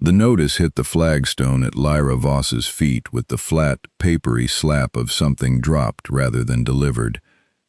The notice hit the flagstone at Lyra Voss's feet with the flat, papery slap of something dropped rather than delivered,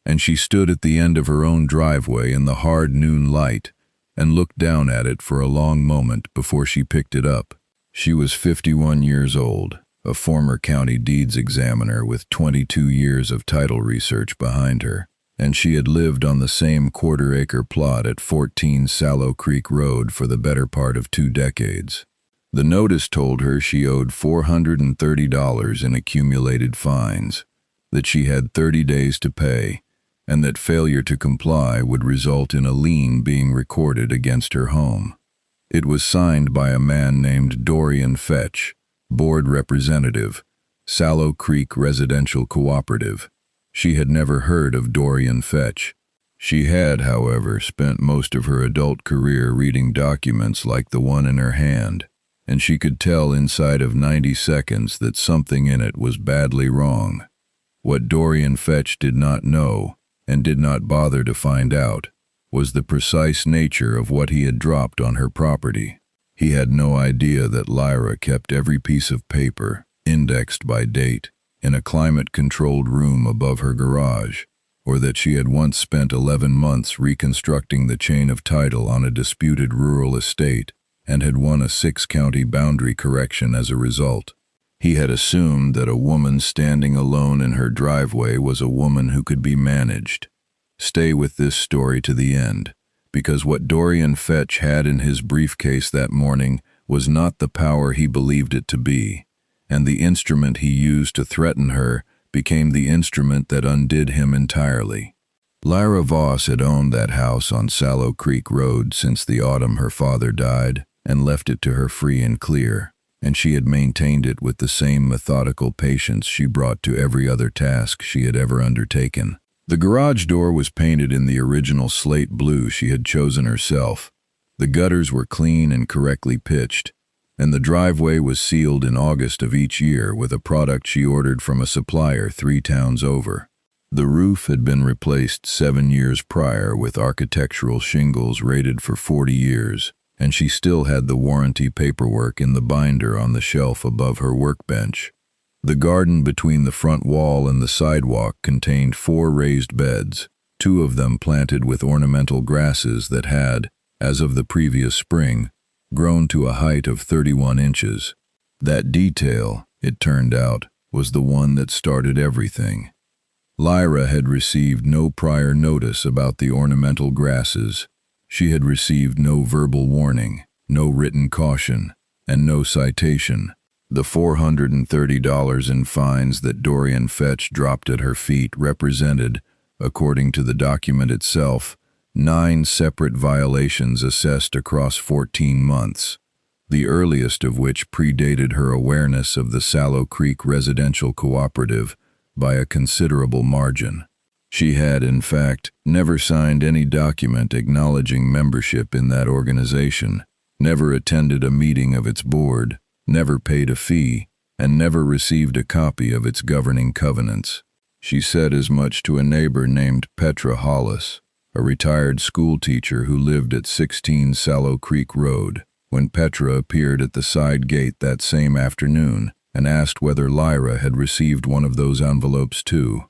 and she stood at the end of her own driveway in the hard noon light and looked down at it for a long moment before she picked it up. She was 51 years old, a former county deeds examiner with 22 years of title research behind her, and she had lived on the same quarter-acre plot at 14 Sallow Creek Road for the better part of 2 decades. The notice told her she owed $430 in accumulated fines, that she had 30 days to pay, and that failure to comply would result in a lien being recorded against her home. It was signed by a man named Dorian Fetch, board representative, Sallow Creek Residential Cooperative. She had never heard of Dorian Fetch. She had, however, spent most of her adult career reading documents like the one in her hand, and she could tell inside of 90 seconds that something in it was badly wrong. What Dorian Fetch did not know, and did not bother to find out, was the precise nature of what he had dropped on her property. He had no idea that Lyra kept every piece of paper, indexed by date, in a climate-controlled room above her garage, or that she had once spent 11 months reconstructing the chain of title on a disputed rural estate and had won a 6-county boundary correction as a result. He had assumed that a woman standing alone in her driveway was a woman who could be managed. Stay with this story to the end, because what Dorian Fetch had in his briefcase that morning was not the power he believed it to be, and the instrument he used to threaten her became the instrument that undid him entirely. Lyra Voss had owned that house on Sallow Creek Road since the autumn her father died, and left it to her free and clear, and she had maintained it with the same methodical patience she brought to every other task she had ever undertaken. The garage door was painted in the original slate blue she had chosen herself. The gutters were clean and correctly pitched, and the driveway was sealed in August of each year with a product she ordered from a supplier 3 towns over. The roof had been replaced 7 years prior with architectural shingles rated for 40 years, and she still had the warranty paperwork in the binder on the shelf above her workbench. The garden between the front wall and the sidewalk contained 4 raised beds, 2 of them planted with ornamental grasses that had, as of the previous spring, grown to a height of 31 inches. That detail, it turned out, was the one that started everything. Lyra had received no prior notice about the ornamental grasses. She had received no verbal warning, no written caution, and no citation. The $430 in fines that Dorian Fetch dropped at her feet represented, according to the document itself, 9 separate violations assessed across 14 months, the earliest of which predated her awareness of the Sallow Creek Residential Cooperative by a considerable margin. She had, in fact, never signed any document acknowledging membership in that organization, never attended a meeting of its board, never paid a fee, and never received a copy of its governing covenants. She said as much to a neighbor named Petra Hollis, a retired school teacher who lived at 16 Sallow Creek Road, when Petra appeared at the side gate that same afternoon and asked whether Lyra had received one of those envelopes too.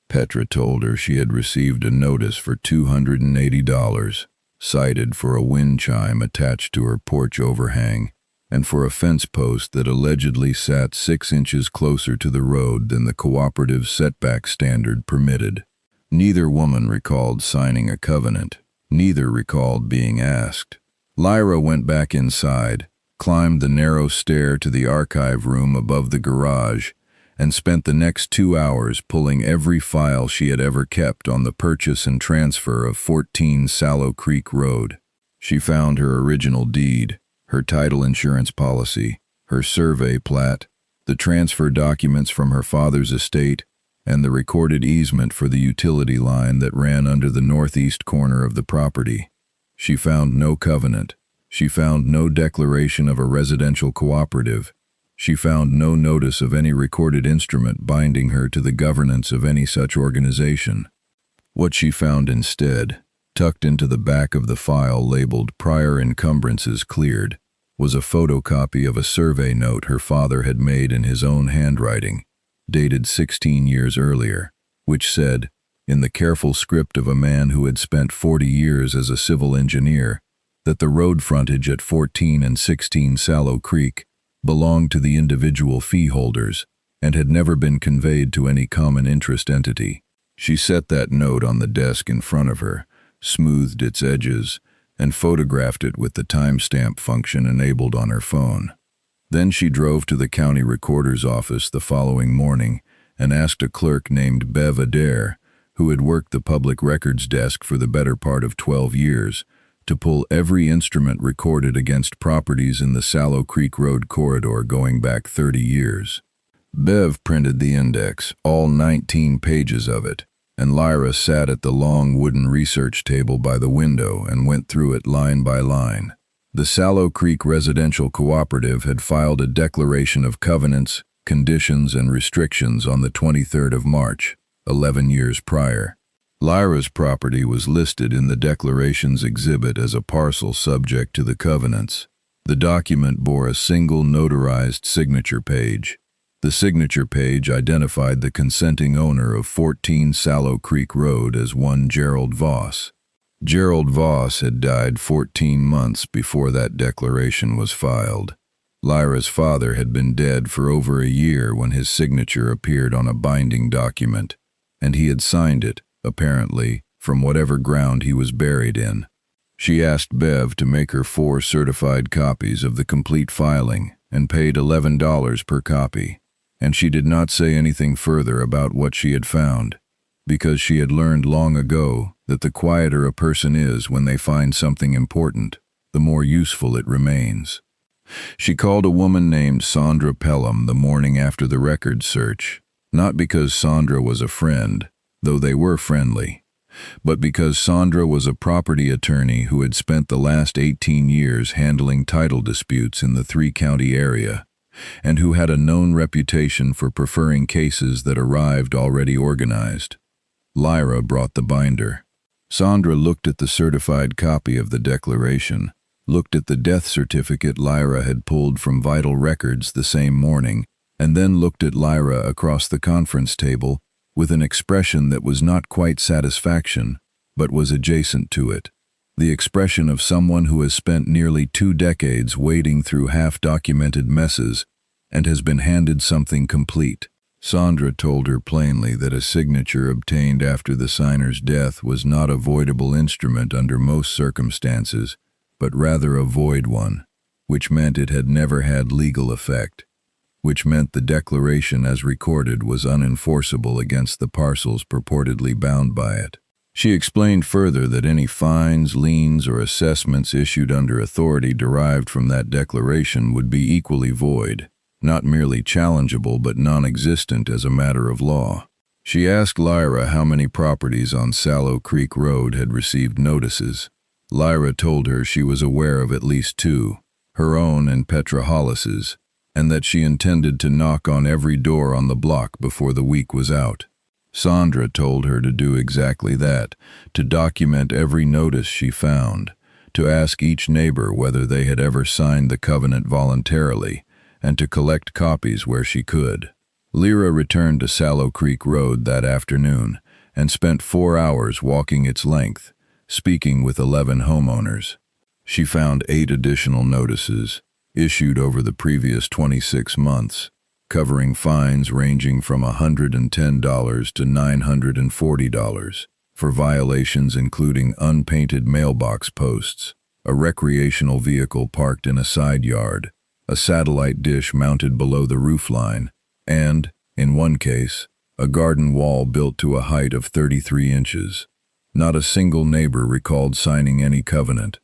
Petra told her she had received a notice for $280, cited for a wind chime attached to her porch overhang, and for a fence post that allegedly sat 6 inches closer to the road than the cooperative setback standard permitted. Neither woman recalled signing a covenant. Neither recalled being asked. Lyra went back inside, climbed the narrow stair to the archive room above the garage, and spent the next 2 hours pulling every file she had ever kept on the purchase and transfer of 14 Sallow Creek Road. She found her original deed, her title insurance policy, her survey plat, the transfer documents from her father's estate, and the recorded easement for the utility line that ran under the northeast corner of the property. She found no covenant. She found no declaration of a residential cooperative. She found no notice of any recorded instrument binding her to the governance of any such organization. What she found instead, tucked into the back of the file labeled "Prior Encumbrances Cleared," was a photocopy of a survey note her father had made in his own handwriting, dated 16 years earlier, which said, in the careful script of a man who had spent 40 years as a civil engineer, that the road frontage at 14 and 16 Sallow Creek belonged to the individual fee holders and had never been conveyed to any common interest entity. She set that note on the desk in front of her, smoothed its edges, and photographed it with the timestamp function enabled on her phone. Then she drove to the county recorder's office the following morning and asked a clerk named Bev Adair, who had worked the public records desk for the better part of 12 years, to pull every instrument recorded against properties in the Sallow Creek Road corridor going back 30 years. Bev printed the index, all 19 pages of it, and Lyra sat at the long wooden research table by the window and went through it line by line. The Sallow Creek Residential Cooperative had filed a declaration of covenants, conditions, and restrictions on the 23rd of March, 11 years prior. Lyra's property was listed in the declaration's exhibit as a parcel subject to the covenants. The document bore a single notarized signature page. The signature page identified the consenting owner of 14 Sallow Creek Road as one Gerald Voss. Gerald Voss had died 14 months before that declaration was filed. Lyra's father had been dead for over a year when his signature appeared on a binding document, and he had signed it, apparently, from whatever ground he was buried in. She asked Bev to make her 4 certified copies of the complete filing and paid $11 per copy, and she did not say anything further about what she had found, because she had learned long ago that the quieter a person is when they find something important, the more useful it remains. She called a woman named Sandra Pelham the morning after the records search, not because Sandra was a friend, though they were friendly, but because Sandra was a property attorney who had spent the last 18 years handling title disputes in the 3-county area, and who had a known reputation for preferring cases that arrived already organized. Lyra brought the binder. Sandra looked at the certified copy of the declaration, looked at the death certificate Lyra had pulled from Vital Records the same morning, and then looked at Lyra across the conference table with an expression that was not quite satisfaction, but was adjacent to it. The expression of someone who has spent nearly 2 decades wading through half-documented messes and has been handed something complete. Sandra told her plainly that a signature obtained after the signer's death was not a voidable instrument under most circumstances, but rather a void one, which meant it had never had legal effect, which meant the declaration as recorded was unenforceable against the parcels purportedly bound by it. She explained further that any fines, liens, or assessments issued under authority derived from that declaration would be equally void, not merely challengeable but non-existent as a matter of law. She asked Lyra how many properties on Sallow Creek Road had received notices. Lyra told her she was aware of at least 2, her own and Petra Hollis's, and that she intended to knock on every door on the block before the week was out. Sandra told her to do exactly that, to document every notice she found, to ask each neighbor whether they had ever signed the covenant voluntarily, and to collect copies where she could. Lyra returned to Sallow Creek Road that afternoon and spent 4 hours walking its length, speaking with 11 homeowners. She found 8 additional notices, issued over the previous 26 months, covering fines ranging from $110 to $940 for violations including unpainted mailbox posts, a recreational vehicle parked in a side yard, a satellite dish mounted below the roofline, and, in one case, a garden wall built to a height of 33 inches. Not a single neighbor recalled signing any covenant.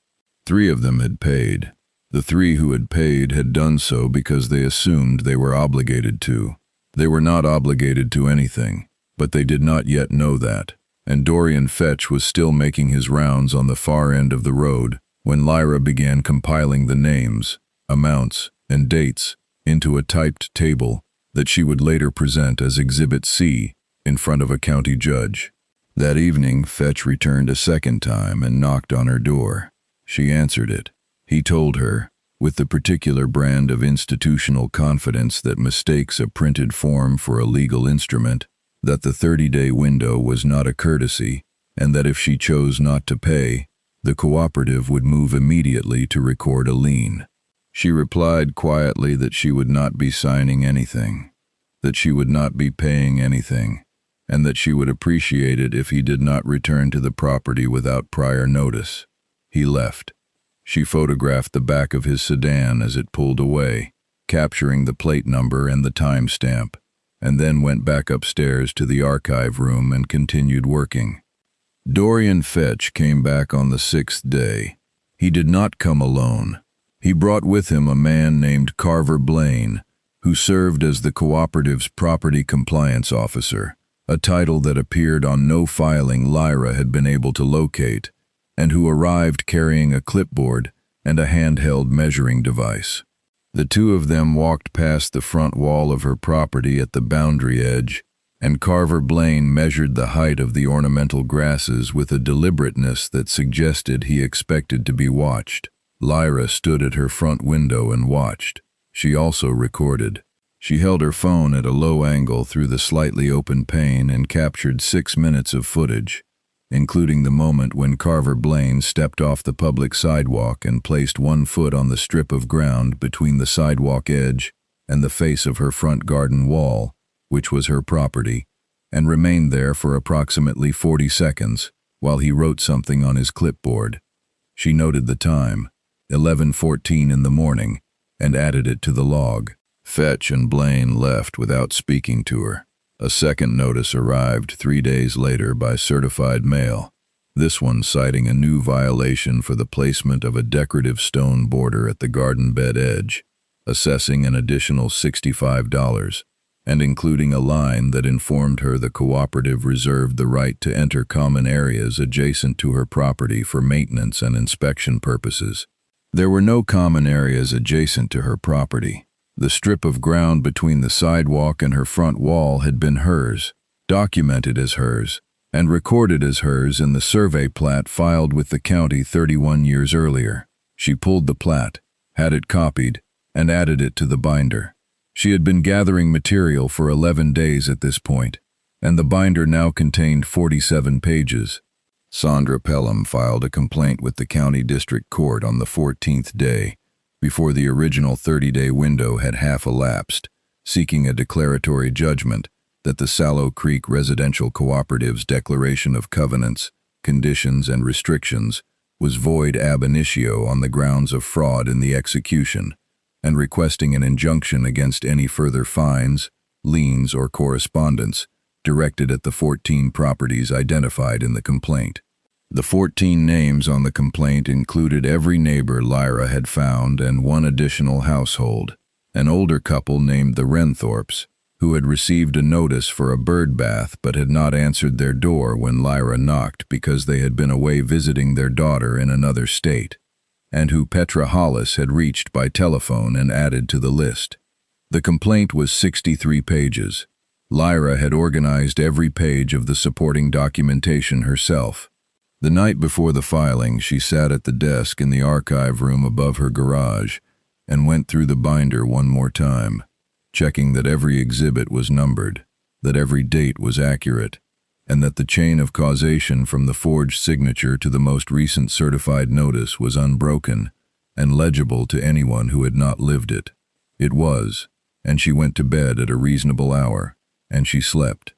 3 of them had paid. The 3 who had paid had done so because they assumed they were obligated to. They were not obligated to anything, but they did not yet know that, and Dorian Fetch was still making his rounds on the far end of the road when Lyra began compiling the names, amounts, and dates into a typed table that she would later present as Exhibit C in front of a county judge. That evening, Fetch returned a second time and knocked on her door. She answered it. He told her, with the particular brand of institutional confidence that mistakes a printed form for a legal instrument, that the 30-day window was not a courtesy, and that if she chose not to pay, the cooperative would move immediately to record a lien. She replied quietly that she would not be signing anything, that she would not be paying anything, and that she would appreciate it if he did not return to the property without prior notice. He left. She photographed the back of his sedan as it pulled away, capturing the plate number and the time stamp, and then went back upstairs to the archive room and continued working. Dorian Fetch came back on the 6th day. He did not come alone. He brought with him a man named Carver Blaine, who served as the cooperative's property compliance officer, a title that appeared on no filing Lyra had been able to locate, and who arrived carrying a clipboard and a handheld measuring device. The two of them walked past the front wall of her property at the boundary edge, and Carver Blaine measured the height of the ornamental grasses with a deliberateness that suggested he expected to be watched. Lyra stood at her front window and watched. She also recorded. She held her phone at a low angle through the slightly open pane and captured 6 minutes of footage, including the moment when Carver Blaine stepped off the public sidewalk and placed one foot on the strip of ground between the sidewalk edge and the face of her front garden wall, which was her property, and remained there for approximately 40 seconds while he wrote something on his clipboard. She noted the time, 11:14 in the morning, and added it to the log. Fetch and Blaine left without speaking to her. A second notice arrived 3 days later by certified mail, this one citing a new violation for the placement of a decorative stone border at the garden bed edge, assessing an additional $65, and including a line that informed her the cooperative reserved the right to enter common areas adjacent to her property for maintenance and inspection purposes. There were no common areas adjacent to her property. The strip of ground between the sidewalk and her front wall had been hers, documented as hers, and recorded as hers in the survey plat filed with the county 31 years earlier. She pulled the plat, had it copied, and added it to the binder. She had been gathering material for 11 days at this point, and the binder now contained 47 pages. Sandra Pelham filed a complaint with the county district court on the 14th day, before the original 30-day window had half elapsed, seeking a declaratory judgment that the Sallow Creek Residential Cooperative's declaration of covenants, conditions, and restrictions was void ab initio on the grounds of fraud in the execution, and requesting an injunction against any further fines, liens, or correspondence directed at the 14 properties identified in the complaint. The 14 names on the complaint included every neighbor Lyra had found and one additional household, an older couple named the Renthorpes, who had received a notice for a bird bath but had not answered their door when Lyra knocked because they had been away visiting their daughter in another state, and who Petra Hollis had reached by telephone and added to the list. The complaint was 63 pages. Lyra had organized every page of the supporting documentation herself. The night before the filing, she sat at the desk in the archive room above her garage and went through the binder one more time, checking that every exhibit was numbered, that every date was accurate, and that the chain of causation from the forged signature to the most recent certified notice was unbroken and legible to anyone who had not lived it. It was, and she went to bed at a reasonable hour, and she slept.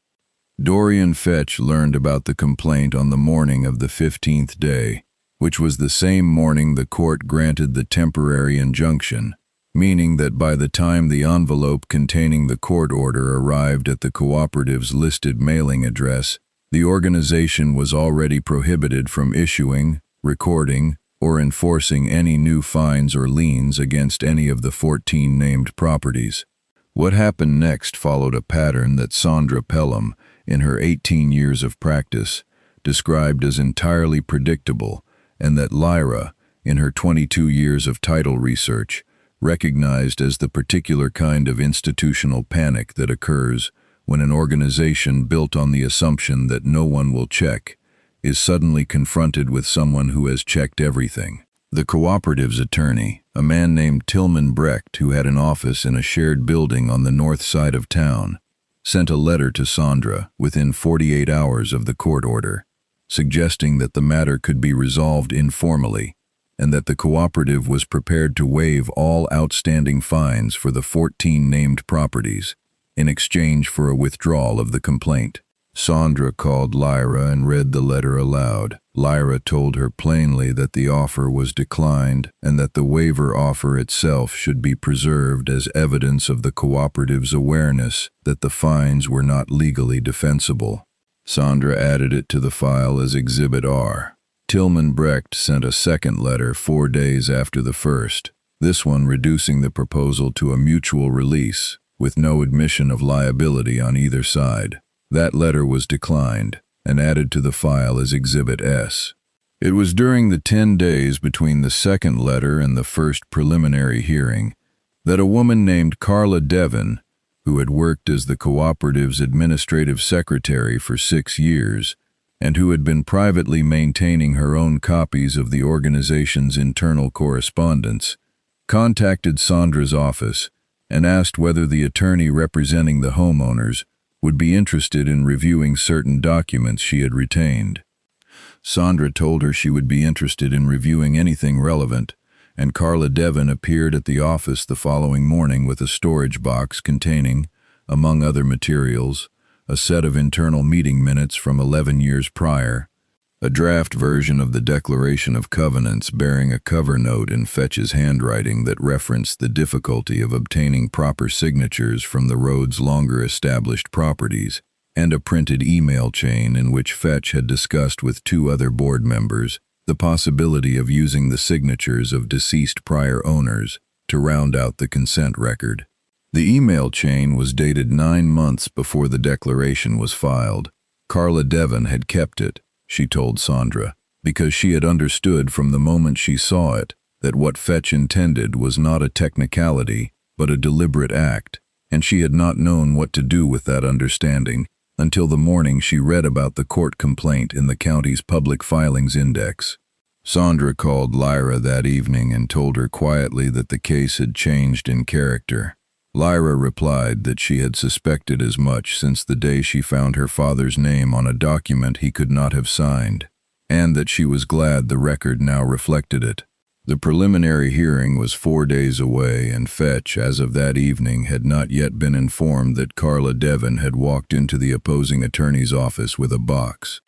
Dorian Fetch learned about the complaint on the morning of the 15th day, which was the same morning the court granted the temporary injunction, meaning that by the time the envelope containing the court order arrived at the cooperative's listed mailing address, the organization was already prohibited from issuing, recording, or enforcing any new fines or liens against any of the 14 named properties. What happened next followed a pattern that Sandra Pelham, in her 18 years of practice, described as entirely predictable, and that Lyra, in her 22 years of title research, recognized as the particular kind of institutional panic that occurs when an organization built on the assumption that no one will check is suddenly confronted with someone who has checked everything. The cooperative's attorney, a man named Tillman Brecht who had an office in a shared building on the north side of town, sent a letter to Sandra within 48 hours of the court order, suggesting that the matter could be resolved informally and that the cooperative was prepared to waive all outstanding fines for the 14 named properties in exchange for a withdrawal of the complaint. Sandra called Lyra and read the letter aloud. Lyra told her plainly that the offer was declined and that the waiver offer itself should be preserved as evidence of the cooperative's awareness that the fines were not legally defensible. Sandra added it to the file as Exhibit R. Tillman Brecht sent a second letter 4 days after the first, this one reducing the proposal to a mutual release, with no admission of liability on either side. That letter was declined and added to the file as Exhibit S. It was during the 10 days between the second letter and the first preliminary hearing that a woman named Carla Devon, who had worked as the cooperative's administrative secretary for 6 years and who had been privately maintaining her own copies of the organization's internal correspondence, contacted Sandra's office and asked whether the attorney representing the homeowners would be interested in reviewing certain documents she had retained. Sandra told her she would be interested in reviewing anything relevant, and Carla Devon appeared at the office the following morning with a storage box containing, among other materials, a set of internal meeting minutes from 11 years prior, a draft version of the Declaration of Covenants bearing a cover note in Fetch's handwriting that referenced the difficulty of obtaining proper signatures from the road's longer established properties, and a printed email chain in which Fetch had discussed with 2 other board members the possibility of using the signatures of deceased prior owners to round out the consent record. The email chain was dated 9 months before the declaration was filed. Carla Devon had kept it, she told Sandra, because she had understood from the moment she saw it that what Fetch intended was not a technicality but a deliberate act, and she had not known what to do with that understanding until the morning she read about the court complaint in the county's public filings index. Sandra called Lyra that evening and told her quietly that the case had changed in character. Lyra replied that she had suspected as much since the day she found her father's name on a document he could not have signed, and that she was glad the record now reflected it. The preliminary hearing was 4 days away, and Fetch, as of that evening, had not yet been informed that Carla Devon had walked into the opposing attorney's office with a box.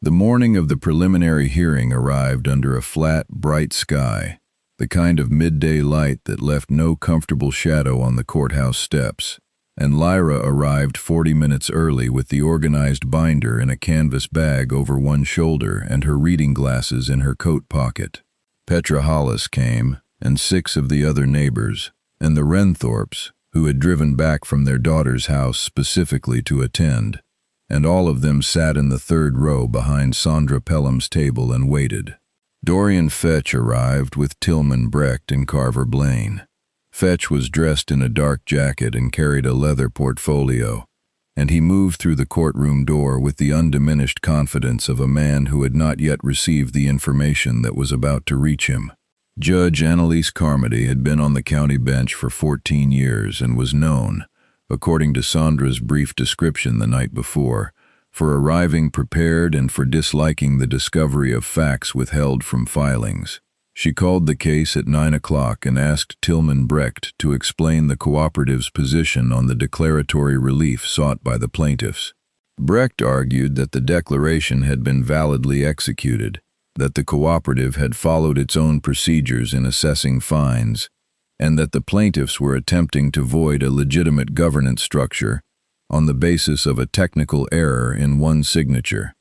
The morning of the preliminary hearing arrived under a flat, bright sky, the kind of midday light that left no comfortable shadow on the courthouse steps, and Lyra arrived 40 minutes early with the organized binder in a canvas bag over one shoulder and her reading glasses in her coat pocket. Petra Hollis came, and 6 of the other neighbors, and the Renthorpes, who had driven back from their daughter's house specifically to attend, and all of them sat in the 3rd row behind Sandra Pelham's table and waited. Dorian Fetch arrived with Tillman Brecht and Carver Blaine. Fetch was dressed in a dark jacket and carried a leather portfolio, and he moved through the courtroom door with the undiminished confidence of a man who had not yet received the information that was about to reach him. Judge Annalise Carmody had been on the county bench for 14 years and was known, according to Sandra's brief description the night before, for arriving prepared and for disliking the discovery of facts withheld from filings. She called the case at 9 o'clock and asked Tillman Brecht to explain the cooperative's position on the declaratory relief sought by the plaintiffs. Brecht argued that the declaration had been validly executed, that the cooperative had followed its own procedures in assessing fines, and that the plaintiffs were attempting to void a legitimate governance structure on the basis of a technical error in one signature.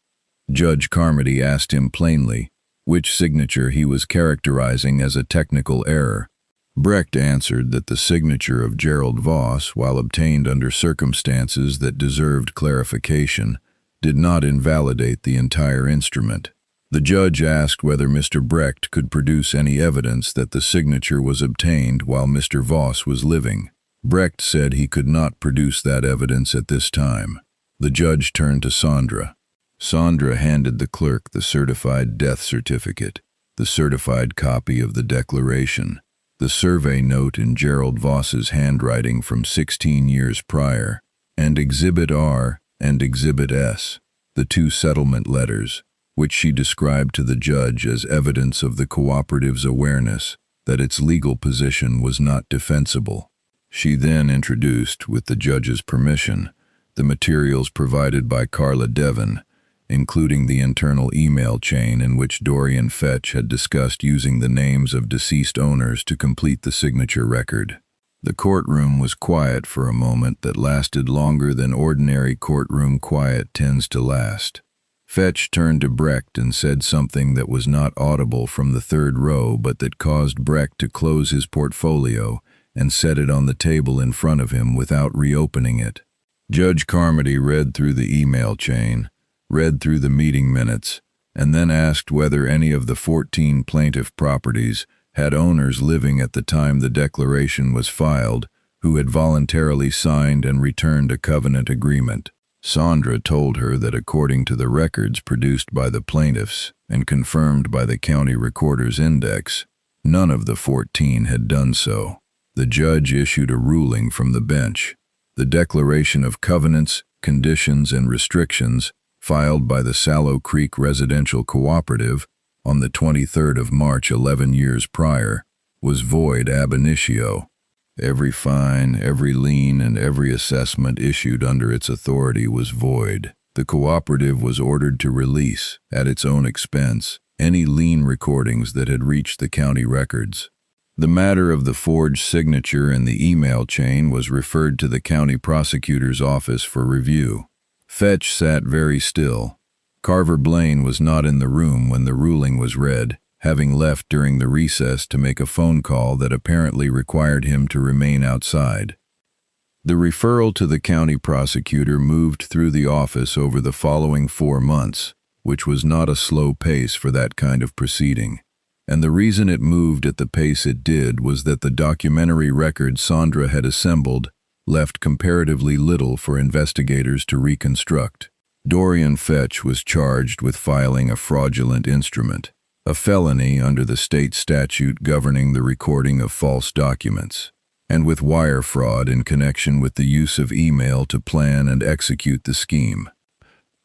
Judge Carmody asked him plainly which signature he was characterizing as a technical error. Brecht answered that the signature of Gerald Voss, while obtained under circumstances that deserved clarification, did not invalidate the entire instrument. The judge asked whether Mr. Brecht could produce any evidence that the signature was obtained while Mr. Voss was living. Brecht said he could not produce that evidence at this time. The judge turned to Sandra. Sandra handed the clerk the certified death certificate. the certified copy of the declaration, the survey note in Gerald Voss's handwriting from 16 years prior, and Exhibit R and Exhibit S, the two settlement letters, which she described to the judge as evidence of the cooperative's awareness that its legal position was not defensible. She then introduced, with the judge's permission, the materials provided by Carla Devon, including the internal email chain in which Dorian Fetch had discussed using the names of deceased owners to complete the signature record. The courtroom was quiet for a moment that lasted longer than ordinary courtroom quiet tends to last. Fetch turned to Brecht and said something that was not audible from the third row but that caused Brecht to close his portfolio and set it on the table in front of him without reopening it. Judge Carmody read through the email chain, read through the meeting minutes, and then asked whether any of the 14 plaintiff properties had owners living at the time the declaration was filed who had voluntarily signed and returned a covenant agreement. Sandra told her that according to the records produced by the plaintiffs and confirmed by the county recorder's index, none of the 14 had done so. The judge issued a ruling from the bench. The declaration of covenants, conditions, and restrictions filed by the Sallow Creek Residential Cooperative on the 23rd of March 11 years prior was void ab initio. Every fine, every lien, and every assessment issued under its authority was void. The cooperative was ordered to release, at its own expense, any lien recordings that had reached the county records. The matter of the forged signature in the email chain was referred to the county prosecutor's office for review. Fetch sat very still. Carver Blaine was not in the room when the ruling was read, having left during the recess to make a phone call that apparently required him to remain outside. The referral to the county prosecutor moved through the office over the following 4 months, which was not a slow pace for that kind of proceeding. And the reason it moved at the pace it did was that the documentary record Sandra had assembled left comparatively little for investigators to reconstruct. Dorian Fetch was charged with filing a fraudulent instrument, a felony under the state statute governing the recording of false documents, and with wire fraud in connection with the use of email to plan and execute the scheme.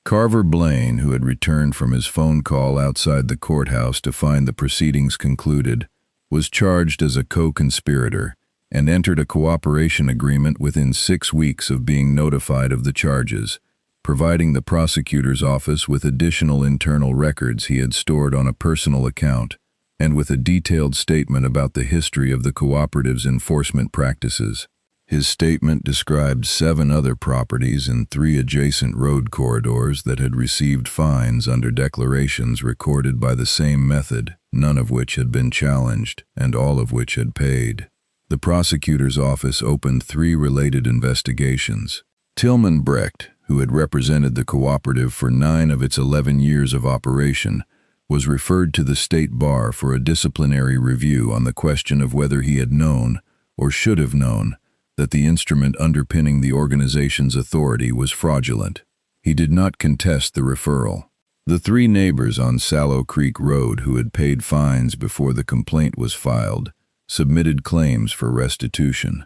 Carver Blaine, who had returned from his phone call outside the courthouse to find the proceedings concluded, was charged as a co-conspirator and entered a cooperation agreement within 6 weeks of being notified of the charges, providing the prosecutor's office with additional internal records he had stored on a personal account, and with a detailed statement about the history of the cooperative's enforcement practices. His statement described 7 other properties in 3 adjacent road corridors that had received fines under declarations recorded by the same method, none of which had been challenged, and all of which had paid. The prosecutor's office opened 3 related investigations. Tillman Brecht, who had represented the cooperative for 9 of its 11 years of operation, was referred to the state bar for a disciplinary review on the question of whether he had known, or should have known, that the instrument underpinning the organization's authority was fraudulent. He did not contest the referral. The 3 neighbors on Sallow Creek Road who had paid fines before the complaint was filed submitted claims for restitution.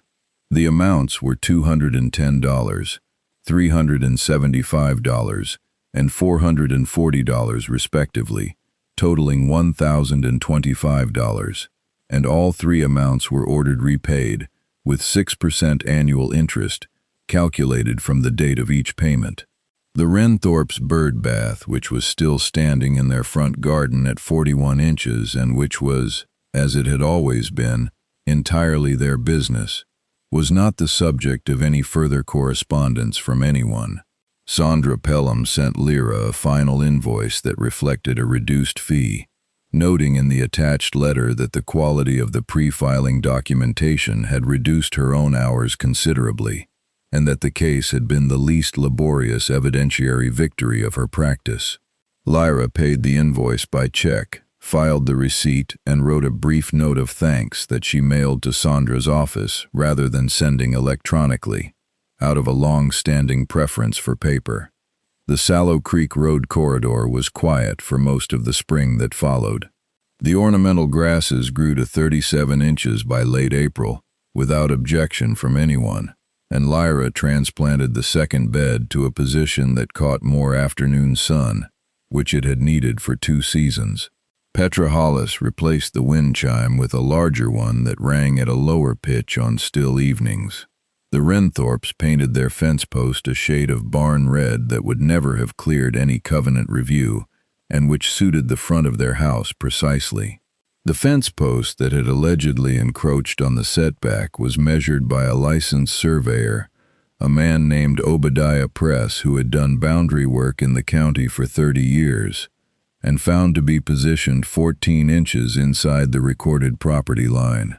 The amounts were $210, $375, and $440 respectively, totaling $1,025, and all 3 amounts were ordered repaid, with 6% annual interest, calculated from the date of each payment. The Renthorpe's bird bath, which was still standing in their front garden at 41 inches and which was, as it had always been, entirely their business, was not the subject of any further correspondence from anyone. Sandra Pelham sent Lyra a final invoice that reflected a reduced fee, noting in the attached letter that the quality of the pre-filing documentation had reduced her own hours considerably, and that the case had been the least laborious evidentiary victory of her practice. Lyra paid the invoice by check, filed the receipt, and wrote a brief note of thanks that she mailed to Sandra's office rather than sending electronically, out of a long-standing preference for paper. The Sallow Creek Road corridor was quiet for most of the spring that followed. The ornamental grasses grew to 37 inches by late April, without objection from anyone, and Lyra transplanted the second bed to a position that caught more afternoon sun, which it had needed for 2 seasons. Petra Hollis replaced the wind chime with a larger one that rang at a lower pitch on still evenings. The Renthorpes painted their fence post a shade of barn red that would never have cleared any Covenant review, and which suited the front of their house precisely. The fence post that had allegedly encroached on the setback was measured by a licensed surveyor, a man named Obadiah Press, who had done boundary work in the county for 30 years, and found to be positioned 14 inches inside the recorded property line.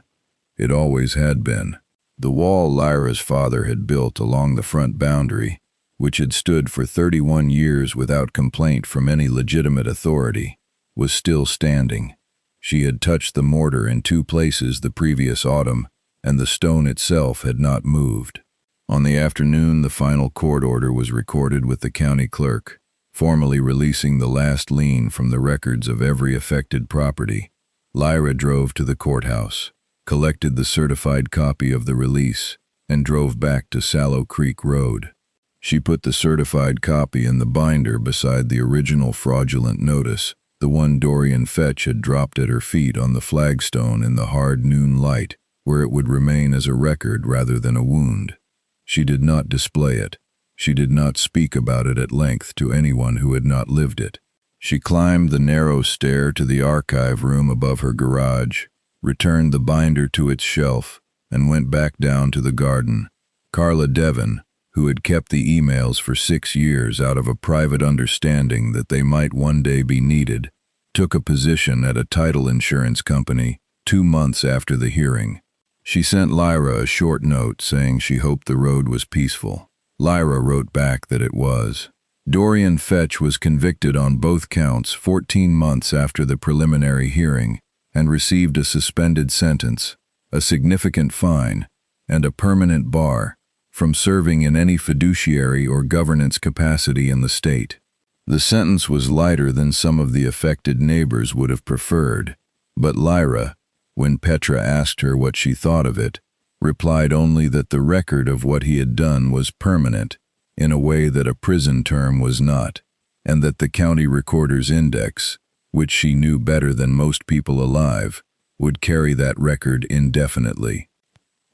It always had been. The wall Lyra's father had built along the front boundary, which had stood for 31 years without complaint from any legitimate authority, was still standing. She had touched the mortar in 2 places the previous autumn, and the stone itself had not moved. On the afternoon, the final court order was recorded with the county clerk, formally releasing the last lien from the records of every affected property. Lyra drove to the courthouse, collected the certified copy of the release, and drove back to Sallow Creek Road. She put the certified copy in the binder beside the original fraudulent notice, the one Dorian Fetch had dropped at her feet on the flagstone in the hard noon light, where it would remain as a record rather than a wound. She did not display it. She did not speak about it at length to anyone who had not lived it. She climbed the narrow stair to the archive room above her garage, returned the binder to its shelf, and went back down to the garden. Carla Devon, who had kept the emails for 6 years out of a private understanding that they might one day be needed, took a position at a title insurance company 2 months after the hearing. She sent Lyra a short note saying she hoped the road was peaceful. Lyra wrote back that it was. Dorian Fetch was convicted on both counts 14 months after the preliminary hearing and received a suspended sentence, a significant fine, and a permanent bar from serving in any fiduciary or governance capacity in the state. The sentence was lighter than some of the affected neighbors would have preferred, but Lyra, when Petra asked her what she thought of it, replied only that the record of what he had done was permanent, in a way that a prison term was not, and that the county recorder's index, which she knew better than most people alive, would carry that record indefinitely.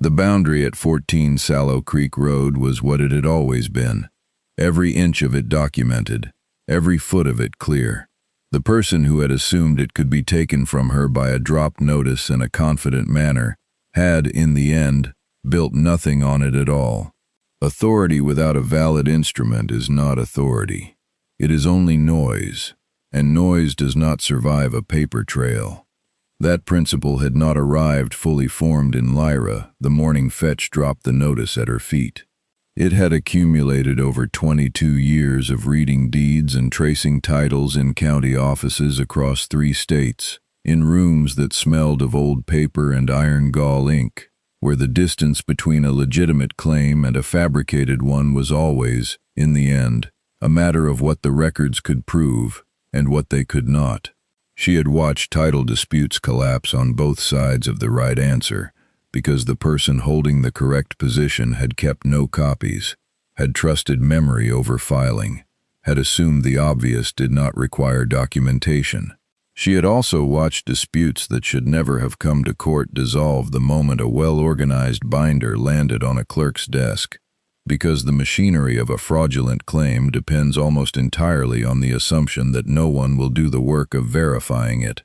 The boundary at 14 Sallow Creek Road was what it had always been, every inch of it documented, every foot of it clear. The person who had assumed it could be taken from her by a dropped notice in a confident manner had, in the end, built nothing on it at all. Authority without a valid instrument is not authority. It is only noise, and noise does not survive a paper trail. That principle had not arrived fully formed in Lyra the morning Fetch dropped the notice at her feet. It had accumulated over 22 years of reading deeds and tracing titles in county offices across 3 states, in rooms that smelled of old paper and iron gall ink, where the distance between a legitimate claim and a fabricated one was always, in the end, a matter of what the records could prove and what they could not. She had watched title disputes collapse on both sides of the right answer, because the person holding the correct position had kept no copies, had trusted memory over filing, had assumed the obvious did not require documentation. She had also watched disputes that should never have come to court dissolve the moment a well-organized binder landed on a clerk's desk, because the machinery of a fraudulent claim depends almost entirely on the assumption that no one will do the work of verifying it.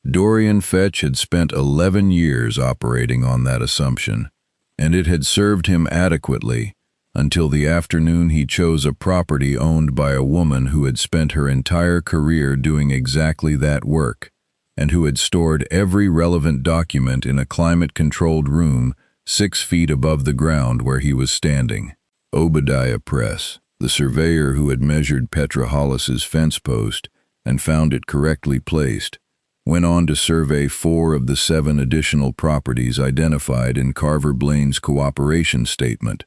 Dorian Fetch had spent 11 years operating on that assumption, and it had served him adequately until the afternoon he chose a property owned by a woman who had spent her entire career doing exactly that work, and who had stored every relevant document in a climate-controlled room 6 feet above the ground where he was standing. Obadiah Press, the surveyor who had measured Petra Hollis's fence post and found it correctly placed, went on to survey 4 of the 7 additional properties identified in Carver Blaine's cooperation statement,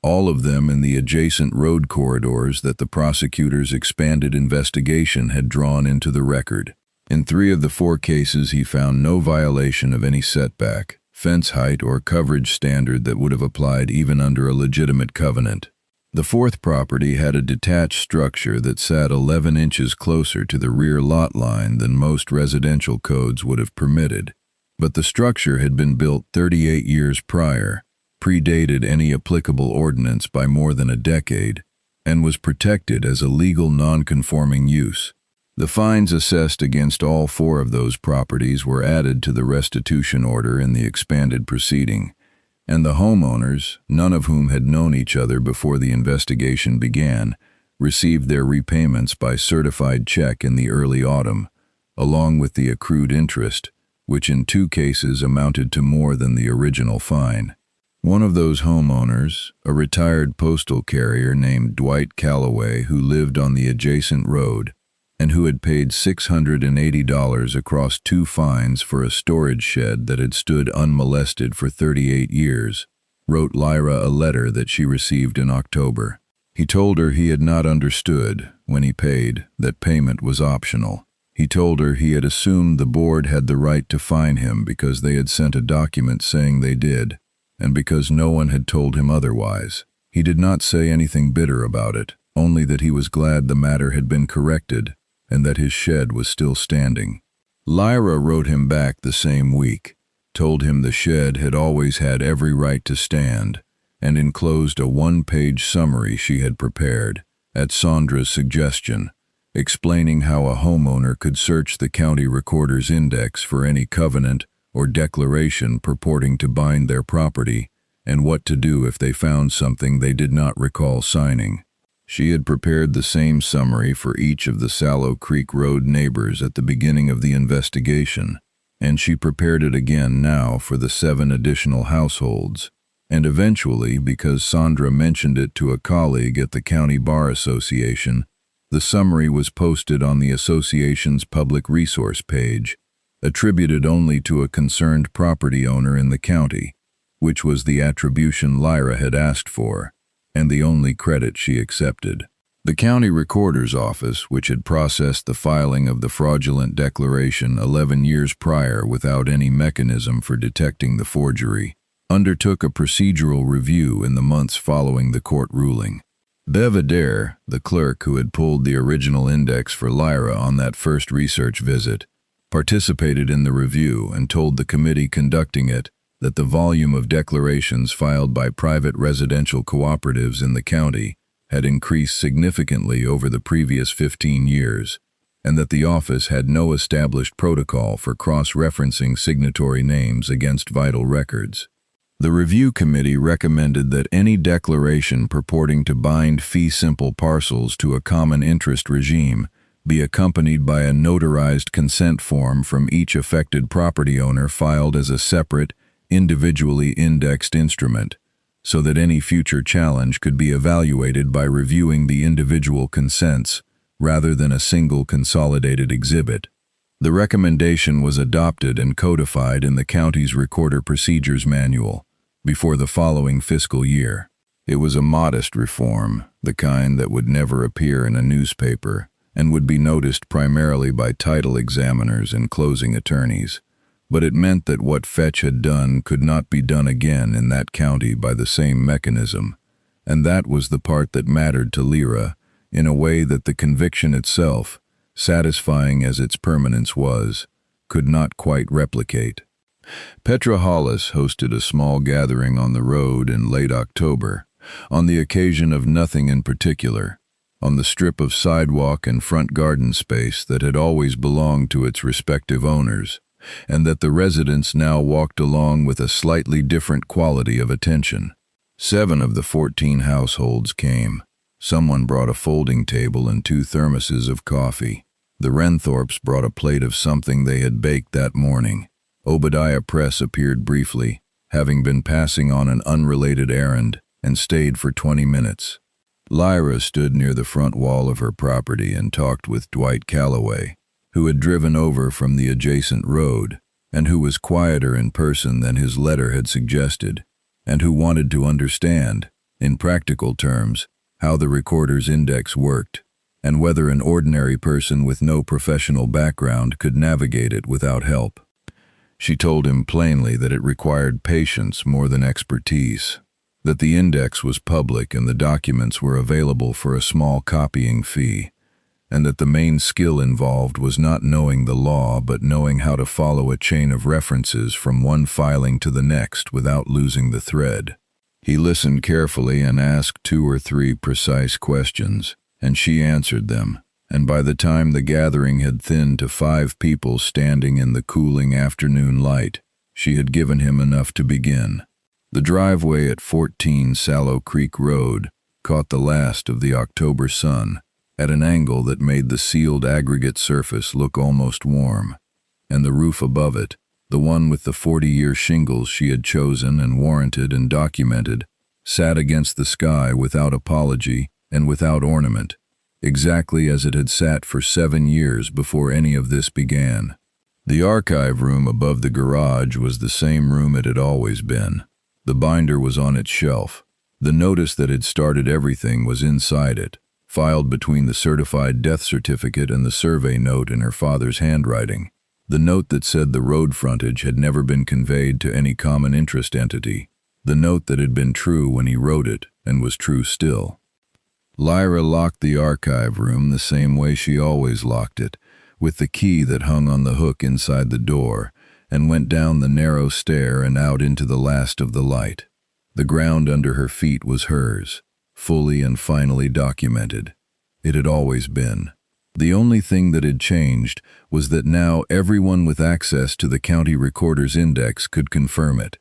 all of them in the adjacent road corridors that the prosecutor's expanded investigation had drawn into the record. In 3 of the 4 cases, he found no violation of any setback, fence height, or coverage standard that would have applied even under a legitimate covenant. The 4th property had a detached structure that sat 11 inches closer to the rear lot line than most residential codes would have permitted. But the structure had been built 38 years prior, predated any applicable ordinance by more than a decade, and was protected as a legal non-conforming use. The fines assessed against all 4 of those properties were added to the restitution order in the expanded proceeding, and the homeowners, none of whom had known each other before the investigation began, received their repayments by certified check in the early autumn, along with the accrued interest, which in 2 cases amounted to more than the original fine. One of those homeowners, a retired postal carrier named Dwight Calloway, who lived on the adjacent road, and who had paid $680 across 2 fines for a storage shed that had stood unmolested for 38 years, wrote Lyra a letter that she received in October. He told her he had not understood, when he paid, that payment was optional. He told her he had assumed the board had the right to fine him because they had sent a document saying they did, and because no one had told him otherwise. He did not say anything bitter about it, only that he was glad the matter had been corrected and that his shed was still standing. Lyra wrote him back the same week, told him the shed had always had every right to stand, and enclosed a 1-page summary she had prepared, at Sandra's suggestion, explaining how a homeowner could search the county recorder's index for any covenant or declaration purporting to bind their property, and what to do if they found something they did not recall signing. She had prepared the same summary for each of the Sallow Creek Road neighbors at the beginning of the investigation, and she prepared it again now for the 7 additional households, and eventually, because Sandra mentioned it to a colleague at the County Bar Association, the summary was posted on the association's public resource page, attributed only to a concerned property owner in the county, which was the attribution Lyra had asked for, and the only credit she accepted. The county recorder's office, which had processed the filing of the fraudulent declaration 11 years prior without any mechanism for detecting the forgery, undertook a procedural review in the months following the court ruling. Bev Adair, the clerk who had pulled the original index for Lyra on that first research visit, participated in the review and told the committee conducting it that the volume of declarations filed by private residential cooperatives in the county had increased significantly over the previous 15 years, and that the office had no established protocol for cross-referencing signatory names against vital records. The review committee recommended that any declaration purporting to bind fee-simple parcels to a common interest regime be accompanied by a notarized consent form from each affected property owner filed as a separate, individually indexed instrument, so that any future challenge could be evaluated by reviewing the individual consents rather than a single consolidated exhibit. The recommendation was adopted and codified in the county's Recorder Procedures Manual before the following fiscal year. It was a modest reform, the kind that would never appear in a newspaper and would be noticed primarily by title examiners and closing attorneys. But it meant that what Fetch had done could not be done again in that county by the same mechanism, and that was the part that mattered to Lyra, in a way that the conviction itself, satisfying as its permanence was, could not quite replicate. Petra Hollis hosted a small gathering on the road in late October, on the occasion of nothing in particular, on the strip of sidewalk and front garden space that had always belonged to its respective owners, and that the residents now walked along with a slightly different quality of attention. 7 of the 14 households came. Someone brought a folding table and 2 thermoses of coffee. The Renthorpes brought a plate of something they had baked that morning. Obadiah Press appeared briefly, having been passing on an unrelated errand, and stayed for 20 minutes. Lyra stood near the front wall of her property and talked with Dwight Calloway, who had driven over from the adjacent road, and who was quieter in person than his letter had suggested, and who wanted to understand, in practical terms, how the recorder's index worked. and whether an ordinary person with no professional background could navigate it without help. She told him plainly that it required patience more than expertise, that the index was public and the documents were available for a small copying fee, and that the main skill involved was not knowing the law but knowing how to follow a chain of references from one filing to the next without losing the thread. He listened carefully and asked 2 or 3 precise questions, and she answered them, and by the time the gathering had thinned to 5 people standing in the cooling afternoon light, she had given him enough to begin. The driveway at 14 Sallow Creek Road caught the last of the October sun at an angle that made the sealed aggregate surface look almost warm, and the roof above it, the one with the 40-year shingles she had chosen and warranted and documented, sat against the sky without apology and without ornament, exactly as it had sat for 7 years before any of this began. The archive room above the garage was the same room it had always been. The binder was on its shelf. The notice that had started everything was inside it, filed between the certified death certificate and the survey note in her father's handwriting. The note that said the road frontage had never been conveyed to any common interest entity. The note that had been true when he wrote it and was true still. Lyra locked the archive room the same way she always locked it, with the key that hung on the hook inside the door, and went down the narrow stair and out into the last of the light. The ground under her feet was hers, fully and finally documented. It had always been. The only thing that had changed was that now everyone with access to the county recorder's index could confirm it.